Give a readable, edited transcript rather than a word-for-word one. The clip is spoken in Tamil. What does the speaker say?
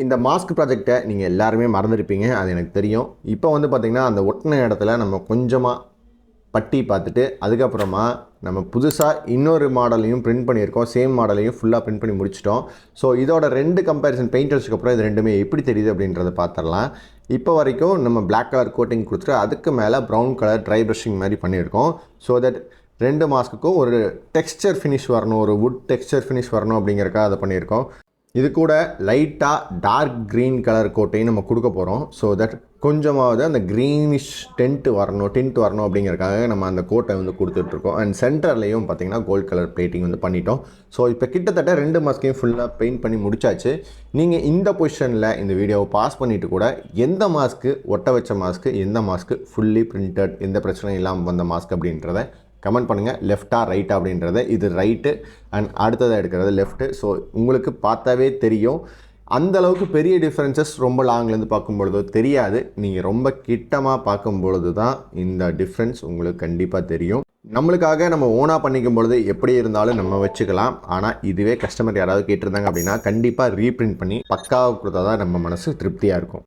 இந்த மாஸ்க் ப்ராஜெக்ட்டை நீங்கள் எல்லாருமே மறந்துருப்பீங்க, அது எனக்கு தெரியும். இப்போ வந்து பார்த்திங்கன்னா அந்த ஒட்டின இடத்துல நம்ம கொஞ்சமாக பட்டி பார்த்துட்டு அதுக்கப்புறமா நம்ம புதுசாக இன்னொரு மாடலையும் பிரிண்ட் பண்ணியிருக்கோம். சேம் மாடலையும் ஃபுல்லாக பிரிண்ட் பண்ணி முடிச்சிட்டோம். ஸோ இதோட 2 கம்பேரிசன் பெயிண்ட் அடிச்சதுக்கப்புறம் இது ரெண்டுமே எப்படி தெரியுது அப்படின்றத பார்த்துடலாம். இப்போ வரைக்கும் நம்ம பிளாக் கலர் கோட்டிங் கொடுத்துட்டு அதுக்கு மேலே ப்ரௌன் கலர் ட்ரை ப்ரஷிங் மாதிரி பண்ணியிருக்கோம். ஸோ தட் 2 மாஸ்க்குக்கும் ஒரு டெக்ஸ்சர் ஃபினிஷ் வரணும், ஒரு வுட் டெக்ஸ்சர் ஃபினிஷ் வரணும் அப்படிங்கிறக்காக அதை பண்ணியிருக்கோம். இது கூட லைட்டாக டார்க் க்ரீன் கலர் கோட்டையும் நம்ம கொடுக்க போகிறோம். ஸோ தட் கொஞ்சமாவது அந்த க்ரீனிஷ் டிண்ட் வரணும் அப்படிங்கிறக்காக நம்ம அந்த கோட்டை வந்து கொடுத்துட்ருக்கோம். அண்ட் சென்டர்லேயும் பார்த்திங்கன்னா கோல்ட் கலர் பிளேட்டிங் வந்து பண்ணிட்டோம். ஸோ இப்போ கிட்டத்தட்ட 2 மாஸ்க்கையும் ஃபுல்லாக பெயிண்ட் பண்ணி முடிச்சாச்சு. நீங்கள் இந்த பொசிஷனில் இந்த வீடியோவை பாஸ் பண்ணிவிட்டு கூட எந்த மாஸ்க்கு ஒட்ட வச்ச மாஸ்க்கு, எந்த மாஸ்க்கு ஃபுல்லி பிரிண்டட், எந்த பிரச்சனையும் இல்லாமல் வந்த மாஸ்க் அப்படின்றத கமெண்ட் பண்ணுங்கள். லெஃப்டா ரைட்டா அப்படின்றத. இது ரைட்டு அண்ட் அடுத்ததாக எடுக்கிறது லெஃப்ட்டு. ஸோ உங்களுக்கு பார்த்தாவே தெரியும். அந்தளவுக்கு பெரிய டிஃப்ரென்சஸ் ரொம்ப லாங்லேருந்து பார்க்கும்பொழுதோ தெரியாது. நீங்கள் ரொம்ப கிட்டமாக பார்க்கும்பொழுது தான் இந்த டிஃப்ரென்ஸ் உங்களுக்கு கண்டிப்பாக தெரியும். நம்மளுக்காக நம்ம ஓனாக பண்ணிக்கும் பொழுது எப்படி இருந்தாலும் நம்ம வச்சுக்கலாம். ஆனால் இதுவே கஸ்டமர் யாராவது கேட்டிருந்தாங்க அப்படின்னா கண்டிப்பாக ரீப்ரிண்ட் பண்ணி பக்காவாக கொடுத்தா தான் நம்ம மனசு திருப்தியாக இருக்கும்.